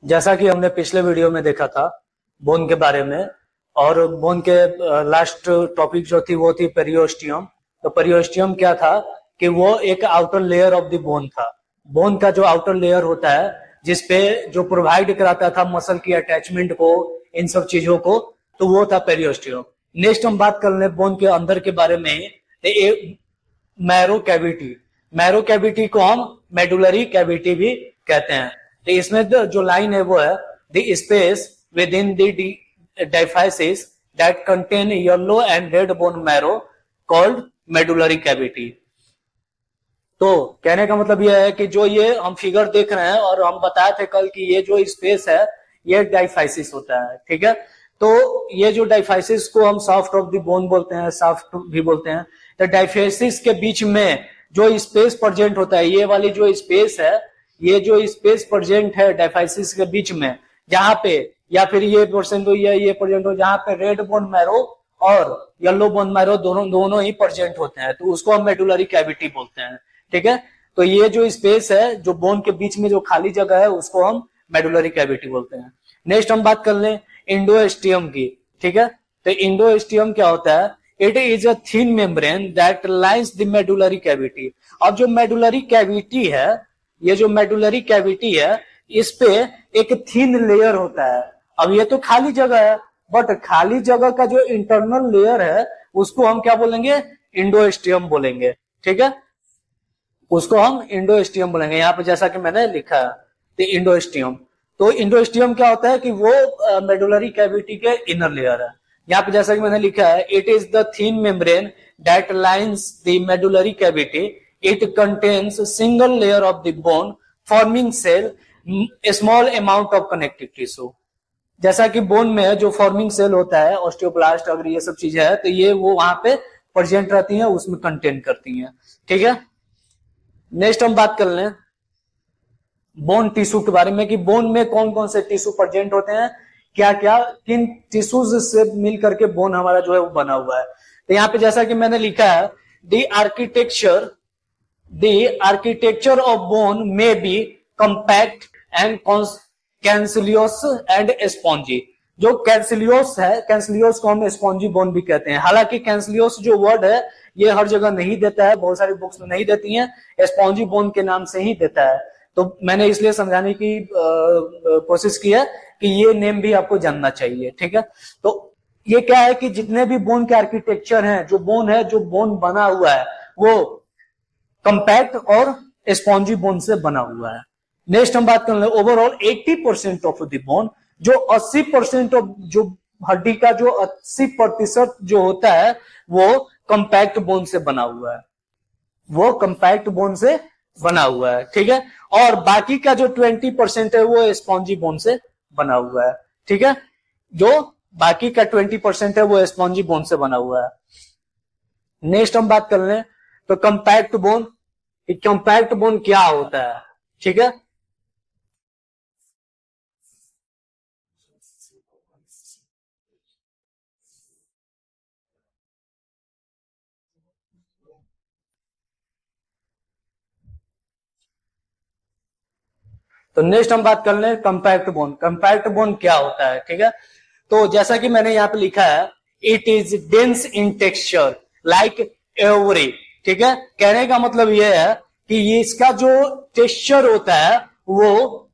जैसा कि हमने पिछले वीडियो में देखा था बोन के बारे में, और बोन के लास्ट टॉपिक जो थी वो थी पेरियोस्टियम। तो पेरियोस्टियम क्या था कि वो एक outer layer of the bone था। बोन का जो आउटर लेयर होता है जिसपे जो प्रोवाइड कराता था मसल की अटैचमेंट को, इन सब चीजों को, तो वो था पेरियोस्टियम। नेक्स्ट हम बात कर लें बोन के अंदर के बारे में, मैरो कैविटी। मैरो कैविटी को हम मेडुलरी कैविटी भी कहते हैं। तो इसमें जो लाइन है वो है the space with in the diaphysis that contain yellow and red bone marrow called medullary cavity. तो कहने का मतलब यह है कि जो ये हम फिगर देख रहे हैं और हम बताए थे कल कि ये जो स्पेस है ये डायफाइसिस होता है, ठीक है। तो ये जो डायफाइसिस को हम सॉफ्ट ऑफ द बोन बोलते हैं, सॉफ्ट भी बोलते हैं। तो डायफाइसिस के बीच में जो स्पेस प्रेजेंट होता है, ये वाली जो स्पेस है, ये जो स्पेस प्रेजेंट है डायफाइसिस के बीच में, जहां पे या फिर ये परसेंट हो या ये प्रेजेंट हो, जहां पे रेड बोन मैरो और येलो बोन मैरो दोनों ही प्रेजेंट होते हैं, तो उसको हम मेडुलरी कैविटी बोलते हैं, ठीक है। तो ये जो स्पेस है जो बोन के बीच में जो खाली जगह है उसको हम मेडुलरी कैविटी बोलते हैं। नेक्स्ट हम बात कर लें इंडोस्टियम की, ठीक है। तो इंडोस्टियम क्या होता है? It is a thin membrane that lines the medullary cavity. अब जो मेडुलरी कैविटी है, ये जो मेडुलरी कैविटी है, इस पे एक थिन लेयर होता है। अब ये तो खाली जगह है, बट खाली जगह का जो इंटरनल लेयर है उसको हम क्या बोलेंगे? इंडोस्टियम बोलेंगे, ठीक है। उसको हम इंडोस्टियम बोलेंगे। यहाँ पे जैसा कि मैंने लिखा है तो इंडोस्टियम। तो इंडोस्टियम क्या होता है कि वो मेडुलरी कैविटी के इनर लेयर है। यहाँ पे जैसा कि मैंने लिखा है, it is the thin membrane that lines the medullary cavity. It contains single layer of the bone forming cell, small amount of connective tissue. जैसा कि बोन में जो फॉर्मिंग सेल होता है, ऑस्टियोब्लास्ट अगर ये सब चीजें है, तो ये वो वहां पे प्रेजेंट रहती है, उसमें कंटेन करती है, ठीक है। नेक्स्ट हम बात कर लें बोन टिश्यू के बारे में कि बोन में कौन कौन से टिश्यू प्रेजेंट होते हैं, क्या क्या किन टिश्यूज से मिल करके बोन हमारा जो है वो बना हुआ है। तो यहाँ पे जैसा कि मैंने लिखा है, the architecture of bone may be compact and cancellous and spongy. जो कैंसिलियोस है, कैंसिलियोस को हम स्पॉन्जी बोन भी कहते हैं। हालांकि कैंसिलियोस जो वर्ड है ये हर जगह नहीं देता है, बहुत सारी बुक्स में नहीं देती हैं, स्पॉन्जी बोन के नाम से ही देता है। तो मैंने इसलिए समझाने की कोशिश की है कि ये नेम भी आपको जानना चाहिए, ठीक है। तो ये क्या है कि जितने भी बोन के आर्किटेक्चर हैं, जो बोन बना हुआ है वो कंपैक्ट और स्पॉन्जी बोन से बना हुआ है। नेक्स्ट हम बात कर ले ओवरऑल 80% ऑफ द बोन, जो 80% ऑफ जो हड्डी का जो 80% जो होता है वो कंपैक्ट बोन से बना हुआ है, वो कंपैक्ट बोन से बना हुआ है, ठीक है। और बाकी का जो 20% है वो स्पॉन्जी बोन से बना हुआ है, ठीक है। जो बाकी का 20% है वो स्पॉन्जी बोन से बना हुआ है। नेक्स्ट हम बात कर लें तो कंपैक्ट बोन। कंपैक्ट बोन क्या होता है, ठीक है। तो नेक्स्ट हम बात कर लें कंपैक्ट बोन। कंपैक्ट बोन क्या होता है, ठीक है। तो जैसा कि मैंने यहाँ पे लिखा है, it is dense in texture like every, ठीक है। कहने का मतलब यह है कि ये इसका जो टेक्सचर होता है वो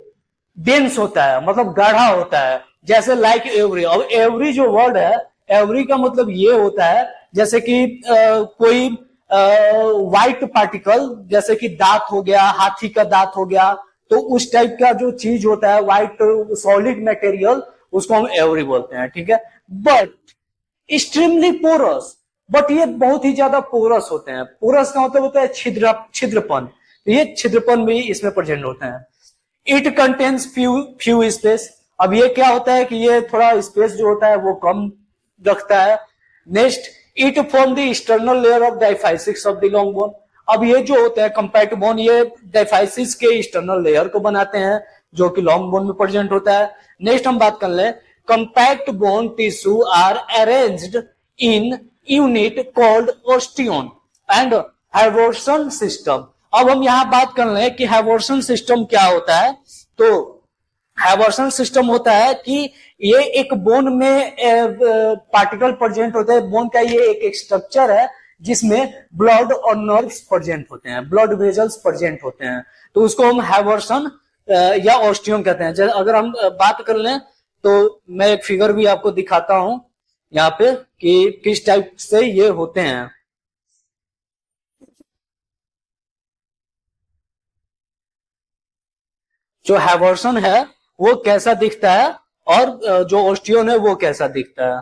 डेंस होता है, मतलब गाढ़ा होता है, जैसे लाइक एवरी। अब एवरी जो वर्ड है, एवरी का मतलब ये होता है जैसे कि कोई व्हाइट पार्टिकल, जैसे कि दांत हो गया, हाथी का दांत हो गया, तो उस टाइप का जो चीज होता है व्हाइट सॉलिड मटेरियल, उसको हम एवरी बोलते हैं, ठीक है। बट एक्सट्रीमली पोरस, बट ये बहुत ही ज्यादा पोरस होते हैं। पोरस का मतलब होता है छिद्रपन, तो ये छिद्रपन भी इसमें प्रेजेंट होते हैं। It contains few space. अब ये क्या होता है कि ये थोड़ा स्पेस जो होता है वो कम रखता है। Next, it form the external layer of diaphysis of the long bone. अब ये जो होते हैं कंपैक्ट बोन, ये डायफाइसिस के एक्सटर्नल लेयर को बनाते हैं जो कि लॉन्ग बोन में प्रेजेंट होता है। नेक्स्ट हम बात कर ले compact bone tissue are arranged in unit called osteon and haversian system. अब हम यहां बात कर ले कि हैवोर्सन सिस्टम क्या होता है। तो हैवर्सन सिस्टम होता है कि ये एक बोन में पार्टिकल प्रेजेंट होते हैं। बोन का ये एक स्ट्रक्चर है जिसमें ब्लड और नर्व्स प्रेजेंट होते हैं, ब्लड वेजल्स प्रेजेंट होते हैं, तो उसको हम हैवर्सन या ऑस्टियम कहते हैं। अगर हम बात कर लें तो मैं एक फिगर भी आपको दिखाता हूं यहाँ पे कि किस टाइप से ये होते हैं। जो हैवर्सन है वो कैसा दिखता है और जो ऑस्टियन है वो कैसा दिखता है।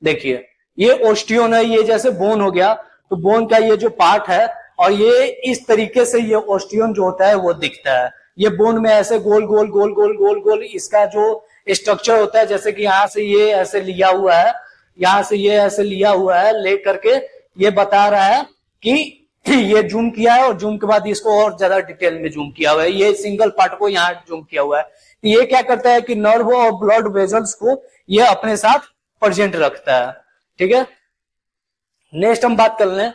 देखिए ये ओस्टियन है, ये जैसे बोन हो गया, तो बोन का ये जो पार्ट है और ये इस तरीके से ये ओस्टियन जो होता है वो दिखता है। ये बोन में ऐसे गोल गोल गोल गोल गोल गोल इसका जो स्ट्रक्चर होता है, जैसे कि यहाँ से ये ऐसे लिया हुआ है, यहाँ से ये ऐसे लिया हुआ है, ले करके ये बता रहा है कि ये जूम किया है और जूम के बाद इसको और ज्यादा डिटेल में जूम किया हुआ है, ये सिंगल पार्ट को यहाँ जूम किया हुआ है। तो ये क्या करता है कि नर्व और ब्लड वेजल्स को ये अपने साथ प्रेजेंट रखता है। ठीक है, नेक्स्ट हम बात कर लें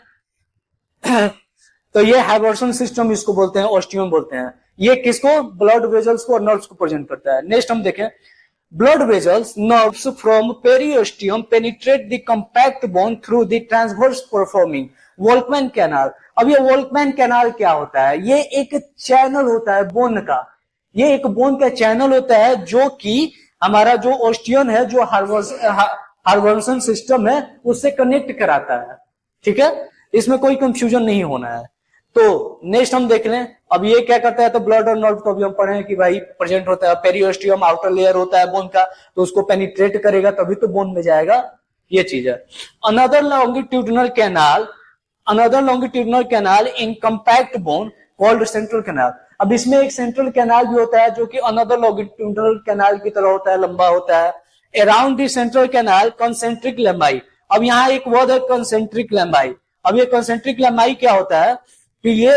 तो ये हैवर्सन सिस्टम इसको बोलते हैं, ऑस्टियम बोलते हैं। ये किसको, ब्लड वेजल्स को और नर्व्स को प्रेजेंट करता है। नेक्स्ट हम देखें, blood vessels, nerves from periosteum penetrate the compact bone through the transverse performing Volkmann canal। अब ये वोल्कमैन कैनाल क्या होता है, ये एक चैनल होता है बोन का, ये एक बोन का चैनल होता है जो कि हमारा जो ऑस्टियन है, जो हार्वर्सन सिस्टम है उससे कनेक्ट कराता है। ठीक है, इसमें कोई कंफ्यूजन नहीं होना है। तो नेक्स्ट हम देख लें, अब ये क्या करता है, तो ब्लड और नर्व को भी हम पढ़े हैं कि भाई प्रेजेंट होता है, पेरियोस्टियम आउटर लेयर होता है बोन का, तो उसको पेनिट्रेट करेगा तभी तो बोन में जाएगा, ये चीज है। Another longitudinal canal in compact bone called central canal. अब इसमें एक सेंट्रल कैनाल भी होता है जो कि अनदर लॉन्गिट्यूडिनल कैनाल की तरह होता है, लंबा होता है। Around the central canal concentric lamellae. अब यहाँ एक वर्ड है कंसेंट्रिक लेमाई। अब ये कंसेंट्रिक लेमाई क्या होता है कि ये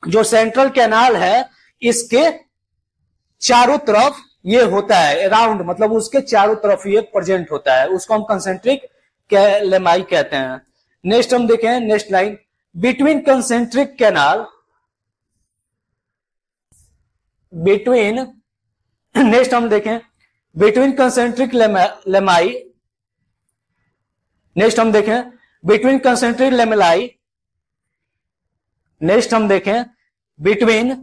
जो सेंट्रल कैनाल है इसके चारों तरफ ये होता है, अराउंड मतलब उसके चारों तरफ ये प्रेजेंट होता है, उसको हम कंसेंट्रिक लेमाई कहते हैं। नेक्स्ट हम देखें, next line, between concentric canal, next हम देखें बिटवीन कंसेंट्रिक लेमाई, नेक्स्ट हम देखें बिटवीन कंसेंट्रिक लेमेलाई, नेक्स्ट हम देखें between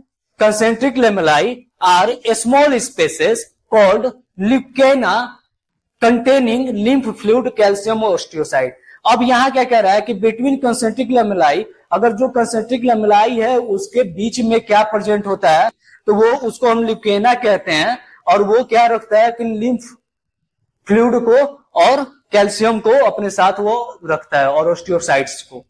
concentric lamellae are small spaces called lacunae containing lymph fluid calcium osteocyte. अब यहां क्या कह रहा है कि बिटवीन कंसेंट्रिक लेमेलाई, अगर जो कंसेंट्रिक लेमेलाई है उसके बीच में क्या प्रेजेंट होता है तो वो उसको हम ल्यूकेना कहते हैं, और वो क्या रखता है कि लिम्फ फ्लूइड को और कैल्शियम को अपने साथ वो रखता है और ऑस्टियोसाइट्स को।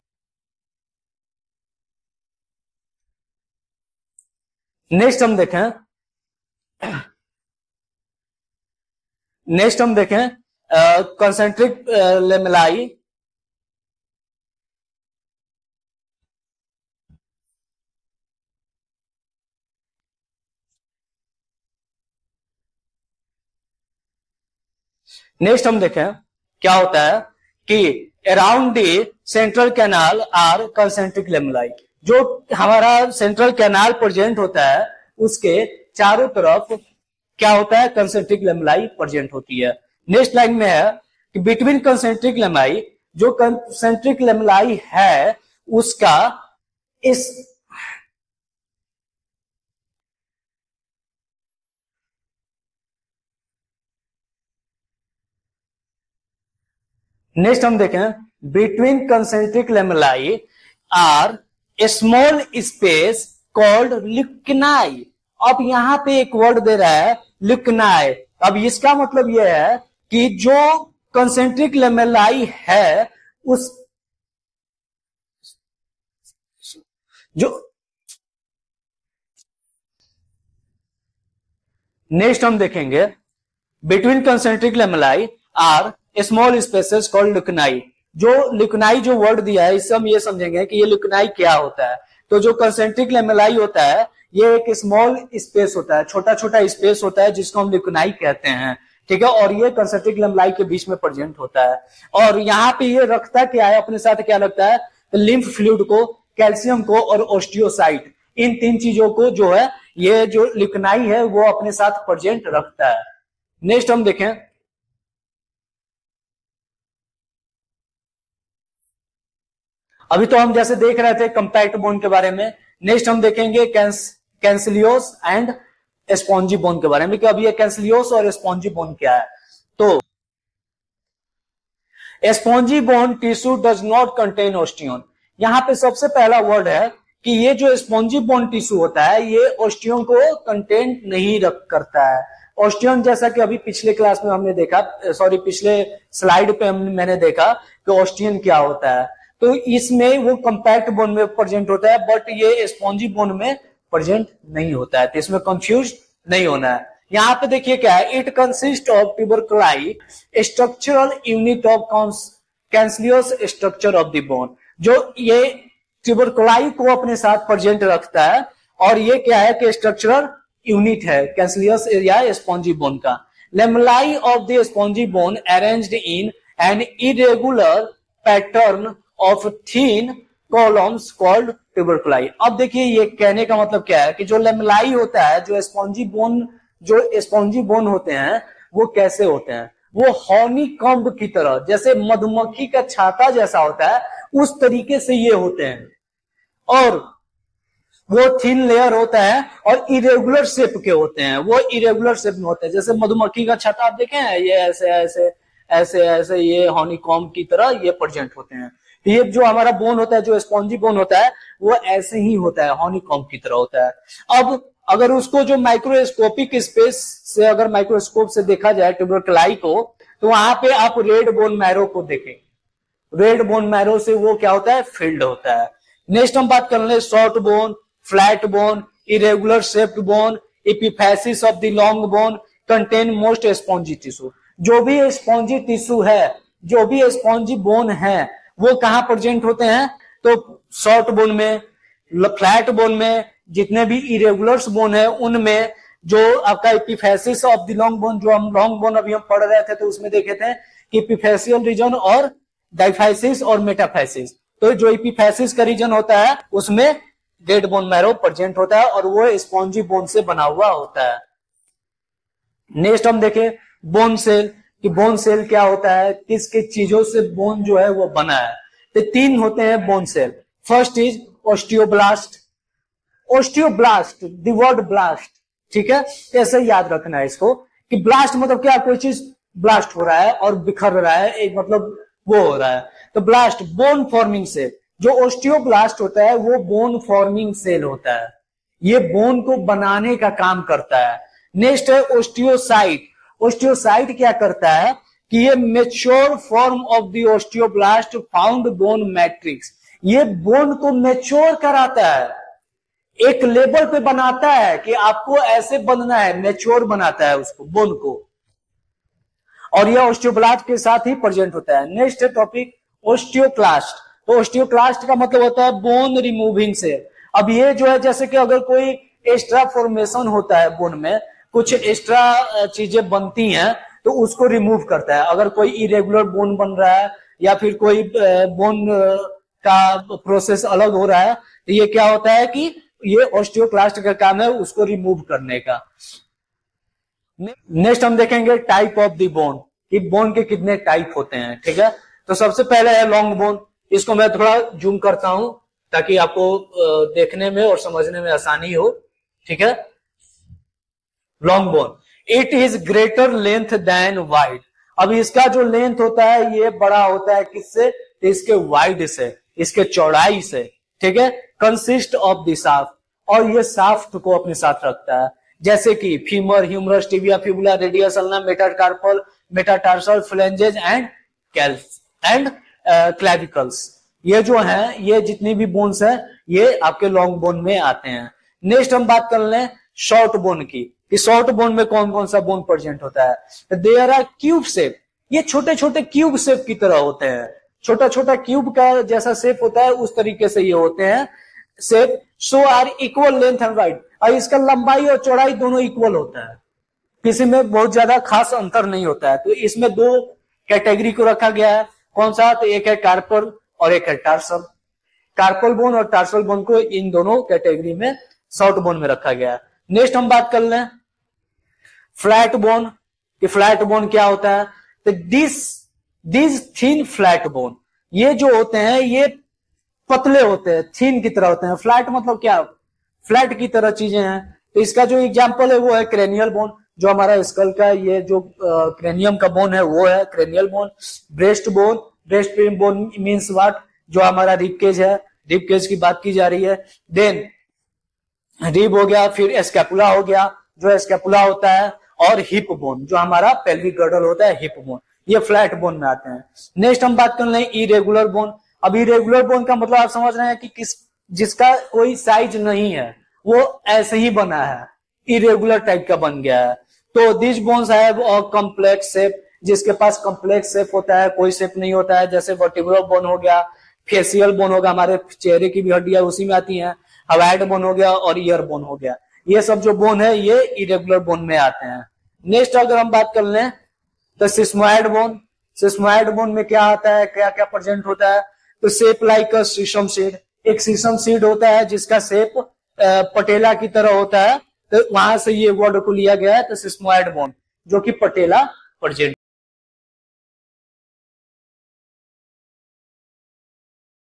नेक्स्ट हम देखें कंसेंट्रिक लेमेलाई, नेक्स्ट हम देखें क्या होता है कि around the central canal are concentric lamellae. जो हमारा सेंट्रल कैनाल प्रेजेंट होता है उसके चारों तरफ क्या होता है, कंसेंट्रिक लेमेलाई प्रेजेंट होती है। नेक्स्ट लाइन में है कि बिटवीन कंसेंट्रिक लेमेलाई, जो कंसेंट्रिक लेमेलाई है उसका इस नेक्स्ट हम देखें between concentric lamellae are a small space called lacunae. अब यहां पे एक वर्ड दे रहा है ल्यूकेनाई। अब इसका मतलब यह है कि जो कंसेंट्रिक लेमेलाई है उस जो नेक्स्ट हम देखेंगे between concentric lamellae are small spaces called lacunae. जो ल्यूकेनाई जो वर्ड दिया है इससे हम ये समझेंगे कि ये ल्यूकेनाई क्या होता है। तो जो कंसेंट्रिक लेमेलाई होता है ये एक स्मॉल स्पेस होता है, छोटा छोटा स्पेस होता है जिसको हम ल्यूकेनाई कहते हैं। ठीक है, और ये कंसेंट्रिक लैमेलाई के बीच में प्रेजेंट होता है। और यहाँ पे ये रखता क्या है अपने साथ, क्या लगता है, लिम्फ फ्लूइड को, कैल्शियम को और ओस्टियोसाइट, इन तीन चीजों को जो है ये जो लिकनाई है वो अपने साथ प्रेजेंट रखता है। नेक्स्ट हम देखें, अभी तो हम जैसे देख रहे थे कंपैक्ट बोन के बारे में, नेक्स्ट हम देखेंगे कैंसिलियोस एंड स्पॉन्जी बोन के बारे में कि अभी ये कैंसिलियोस और स्पॉन्जी बोन क्या है। तो spongy bone tissue does not contain osteon. यहां पे सबसे पहला वर्ड है कि ये जो स्पॉन्जी बोन टिश्यू होता है ये ओस्टियन को कंटेन नहीं करता है। ओस्टियन जैसा कि अभी पिछले क्लास में हमने देखा, सॉरी पिछले स्लाइड पे मैंने देखा कि ओस्टियन क्या होता है, तो इसमें वो कंपैक्ट बोन में प्रेजेंट होता है, बट ये स्पॉन्जी बोन में प्रेजेंट नहीं होता है, तो इसमें कंफ्यूज नहीं होना है। यहाँ पे देखिए क्या है, it consist of trabeculae structural unit of cancellous structure of the bone. जो ये ट्यूबरकुलाई को अपने साथ प्रेजेंट रखता है, और ये क्या है कि स्ट्रक्चरल यूनिट है कैंसिलियस या स्पॉन्जी बोन का। Lamellae of the spongy bone arranged in an irregular pattern of thin columns called trabeculae. अब देखिए ये कहने का मतलब क्या है कि जो लेमेलाई होता है, जो स्पॉन्जी बोन होते हैं वो कैसे होते हैं, वो हॉनी कॉम्ब की तरह, जैसे मधुमक्खी का छाता जैसा होता है उस तरीके से ये होते हैं, और वो थिन लेयर होता है और इरेगुलर शेप के होते हैं, वो इरेगुलर शेप में होते हैं, जैसे मधुमक्खी का छाता आप देखें ये ऐसे ऐसे ऐसे ऐसे ये हॉनी कॉम्ब की तरह ये प्रेजेंट होते हैं। ये जो हमारा बोन होता है, जो स्पॉन्जी बोन होता है, वो ऐसे ही होता है, हॉनी कॉम्ब की तरह होता है। अब अगर उसको जो माइक्रोस्कोपिक स्पेस से, अगर माइक्रोस्कोप से देखा जाए ट्यूबरकुलाई को, तो वहां पे आप रेड बोन मैरो को देखें, रेड बोन मैरो से वो क्या होता है, फिल्ड होता है। नेक्स्ट हम बात कर ले short bone, flat bone, irregular shaped bone, epiphysis of the long bone contain most spongy tissue. जो भी स्पॉन्जी टिश्यू है, जो भी स्पॉन्जी बोन है, वो कहां प्रेजेंट होते हैं, तो शॉर्ट बोन में, फ्लैट बोन में, जितने भी इरेगुलर्स बोन है उनमें, जो आपका एपिफैसिस ऑफ द लॉन्ग बोन, जो हम लॉन्ग बोन अभी हम पढ़ रहे थे तो उसमें देखे थे कि एपिफैसियल रीजन और डाइफैसिस और मेटाफैसिस। तो जो एपिफैसिस का रीजन होता है उसमें डेड बोन मैरो प्रेजेंट होता है और वो स्पॉन्जी बोन से बना हुआ होता है। नेक्स्ट हम देखें बोन सेल, कि बोन सेल क्या होता है, किस किस चीजों से बोन जो है वो बना है। तो तीन होते हैं bone cell. First is osteoblast, osteoblast the word blast, ठीक है, ऐसे याद रखना है इसको कि ब्लास्ट मतलब क्या, कोई चीज ब्लास्ट हो रहा है और बिखर रहा है, एक मतलब वो हो रहा है, तो ब्लास्ट बोन फॉर्मिंग सेल। जो ओस्टियोब्लास्ट होता है वो बोन फॉर्मिंग सेल होता है, ये बोन को बनाने का काम करता है। नेक्स्ट है ओस्टियोसाइट। ओस्टियोसाइट क्या करता है कि ये mature form of the osteoblast found bone matrix, ये बोन को मेच्योर कराता है, एक लेवल पे बनाता है कि आपको ऐसे बनना है, मेच्योर बनाता है उसको, बोन को, और यह ओस्टियोब्लास्ट के साथ ही प्रेजेंट होता है। Next topic osteoclast. तो ओस्टियोक्लास्ट का मतलब होता है बोन रिमूविंग सेल। अब ये जो है, जैसे कि अगर कोई एक्स्ट्रा फॉर्मेशन होता है बोन में, कुछ एक्स्ट्रा चीजें बनती हैं तो उसको रिमूव करता है। अगर कोई इरेगुलर बोन बन रहा है या फिर कोई बोन का प्रोसेस अलग हो रहा है, तो ये क्या होता है कि ये ओस्टियोक्लास्ट का काम है उसको रिमूव करने का। नेक्स्ट हम देखेंगे टाइप ऑफ द बोन, कि बोन के कितने टाइप होते हैं, ठीक है। तो सबसे पहले है लॉन्ग बोन, इसको मैं थोड़ा जूम करता हूं ताकि आपको देखने में और समझने में आसानी हो, ठीक है। Long bone, it is greater length than wide. अब इसका जो लेंथ होता है ये बड़ा होता है किससे, तो इसके वाइड से, इसके चौड़ाई से, ठीक है। कंसिस्ट ऑफ द शाफ्ट, और ये शाफ्ट को अपने साथ रखता है, जैसे कि femur, humerus, tibia, fibula, radius ulna, metacarpal, metatarsal, phalanges and कैल्स एंड क्लेविकल्स। ये जो हैं, ये जितनी भी बोन्स हैं ये आपके लॉन्ग बोन में आते हैं। नेक्स्ट हम बात कर लें शॉर्ट बोन की, कि शॉर्ट बोन में कौन कौन सा बोन प्रेजेंट होता है। देयर आर क्यूब शेप, ये छोटे छोटे क्यूब शेप की तरह होते हैं, छोटा छोटा क्यूब का जैसा शेप होता है उस तरीके से ये होते हैं shape. So are equal length and wide, और इसका लंबाई और चौड़ाई दोनों इक्वल होता है, किसी में बहुत ज्यादा खास अंतर नहीं होता है। तो इसमें दो कैटेगरी को रखा गया है। कौन सा? तो एक है कार्पल और एक है टार्सल। कार्पल बोन और टार्सल बोन को इन दोनों कैटेगरी में शॉर्ट बोन में रखा गया है। नेक्स्ट हम बात कर लें फ्लैट बोन कि फ्लैट बोन क्या होता है। तो दिस थिन फ्लैट बोन, ये जो होते हैं ये पतले होते हैं, थिन की तरह होते हैं। फ्लैट मतलब क्या? फ्लैट की तरह चीजें हैं। तो इसका जो एग्जांपल है वो है क्रेनियल बोन, जो हमारा स्कल का ये जो क्रेनियम का बोन है वो है cranial bone. Breast bone, breast bone means what? जो हमारा रिब केज है, रिब केज की बात की जा रही है। देन रिब हो गया, फिर स्कैपुला हो गया, जो स्कैपुला होता है, और हिप बोन जो हमारा पेल्विक गर्डल होता है, हिप बोन, ये फ्लैट बोन में आते हैं। नेक्स्ट हम बात कर लें इरेगुलर बोन। अब इरेगुलर बोन का मतलब आप समझ रहे हैं कि जिसका कोई साइज नहीं है, वो ऐसे ही बना है, इरेगुलर टाइप का बन गया है। तो this bones have a complex shape, जिसके पास कॉम्प्लेक्स शेप होता है, कोई शेप नहीं होता है। जैसे वर्टिब्रल बोन हो गया, फेसियल बोन होगा, हमारे चेहरे की भी हड्डियां उसी में आती हैं, हवाइड बोन हो गया और ईयर बोन हो गया। ये सब जो बोन है ये इरेगुलर बोन में आते हैं। नेक्स्ट अगर हम बात कर लें तो सिस्मोइड बोन। सिस्मोइड बोन में क्या आता है, क्या क्या प्रेजेंट होता है? तो शेप लाइक सीसम सीड, एक सीसम सीड होता है जिसका शेप पटेला की तरह होता है। तो वहां से ये वर्ड को लिया गया है, तो सिस्मोइड बोन जो कि पटेला प्रेजेंट